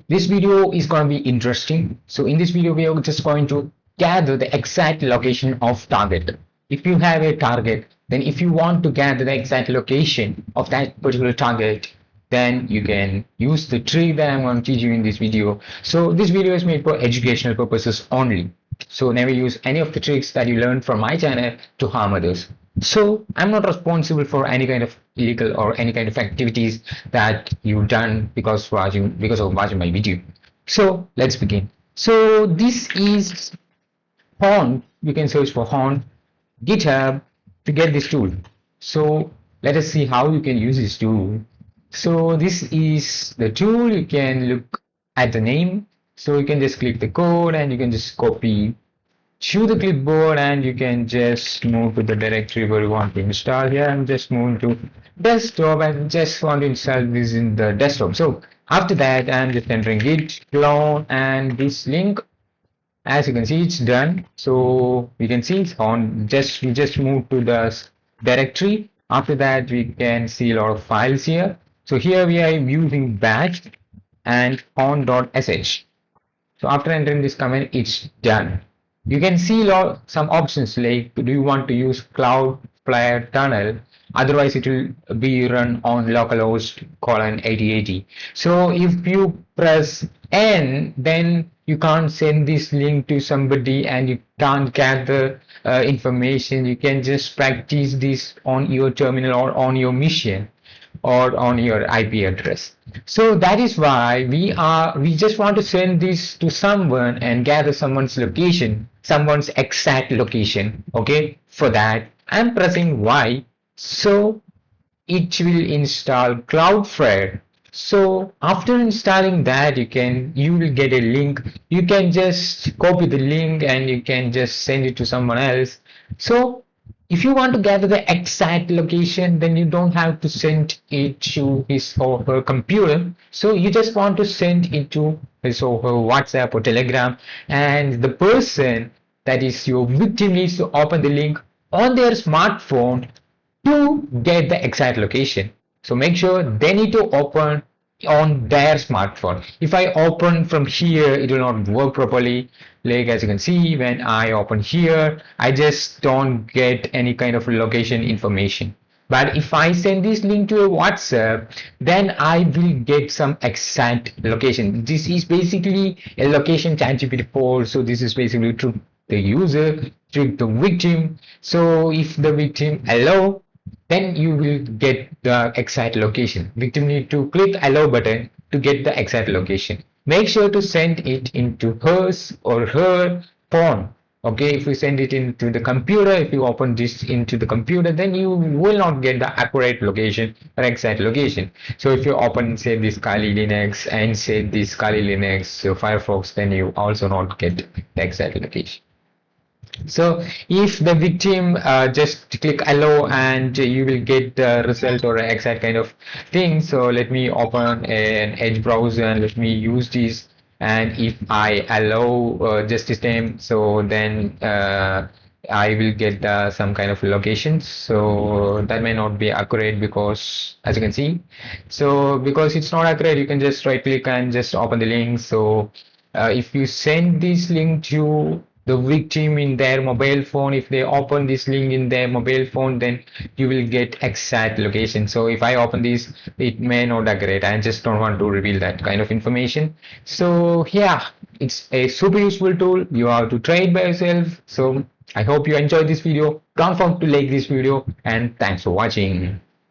This video is going to be interesting. So in this video, we are just going to gather the exact location of target. If you have a target, then if you want to gather the exact location of that particular target, then you can use the trick that I'm going to teach you in this video. So this video is made for educational purposes only. So never use any of the tricks that you learned from my channel to harm others. So I'm not responsible for any kind of illegal or any kind of activities that you've done because of watching my video. So let's begin. So this is Horn. You can search for Horn, GitHub to get this tool. So let us see how you can use this tool. So this is the tool. You can look at the name. So you can just click the code and you can just copy to the clipboard and you can just move to the directory where you want to install. Here I'm just moving to desktop and just want to install this in the desktop. So after that I'm just entering git clone and this link. As you can see, it's done. So we can see it's on. We just move to the directory. After that we can see a lot of files here. So here we are using batch and on.sh. So after entering this command, it's done. You can see some options like, do you want to use Cloudflare tunnel? Otherwise, it will be run on localhost colon 8080. So if you press N, then you can't send this link to somebody and you can't gather information. You can just practice this on your terminal or on your machine or on your IP address. So that is why we just want to send this to someone and gather someone's location, someone's exact location. Okay, for that I'm pressing Y, so it will install Cloudflare. So after installing that, you will get a link. You can just copy the link and you can just send it to someone else. So if you want to gather the exact location, then you don't have to send it to his or her computer. So you just want to send it to his or her WhatsApp or Telegram, and the person that is your victim needs to open the link on their smartphone to get the exact location. So make sure they need to open on their smartphone. If I open from here, it will not work properly. Like as you can see, when I open here, I just don't get any kind of location information. But if I send this link to a WhatsApp, then I will get some exact location. This is basically a location ChatGPT 4. So this is basically to the user, trick the victim. So if the victim allow, then you will get the exact location. Victim need to click allow button to get the exact location. Make sure to send it into hers or her phone. Okay, if you send it into the computer, if you open this into the computer, then you will not get the accurate location or exact location. So if you open, say, this Kali Linux and say this Kali Linux, so Firefox, then you also not get the exact location. So if the victim just click allow and you will get the result or exact kind of thing. So let me open an Edge browser and let me use this. And if I allow just this name, so then I will get some kind of location. So that may not be accurate because as you can see, so because it's not accurate, you can just right click and just open the link. So if you send this link to the victim in their mobile phone, if they open this link in their mobile phone, then you will get exact location. So if I open this, it may not accurate. I just don't want to reveal that kind of information. So yeah, it's a super useful tool. You have to try it by yourself. So I hope you enjoyed this video. Don't forget to like this video and thanks for watching.